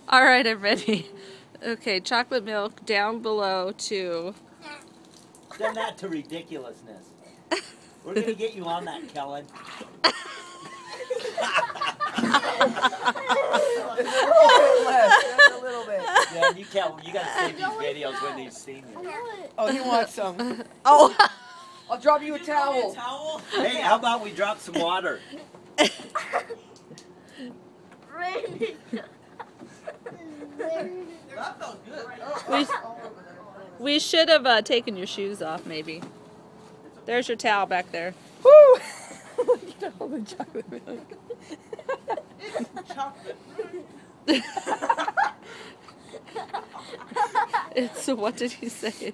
All right, I'm ready. Okay, chocolate milk down below to... Done that to ridiculousness. We're going to get you on that, Kellen. There's a little bit. Yeah, you got to save these videos when they've seen you. Oh, he wants some. Oh! I'll drop you a towel. Hey, how about we drop some water? That felt good. We should have taken your shoes off, maybe. There's your towel back there. Woo! Look at all the chocolate milk. It's, what did he say?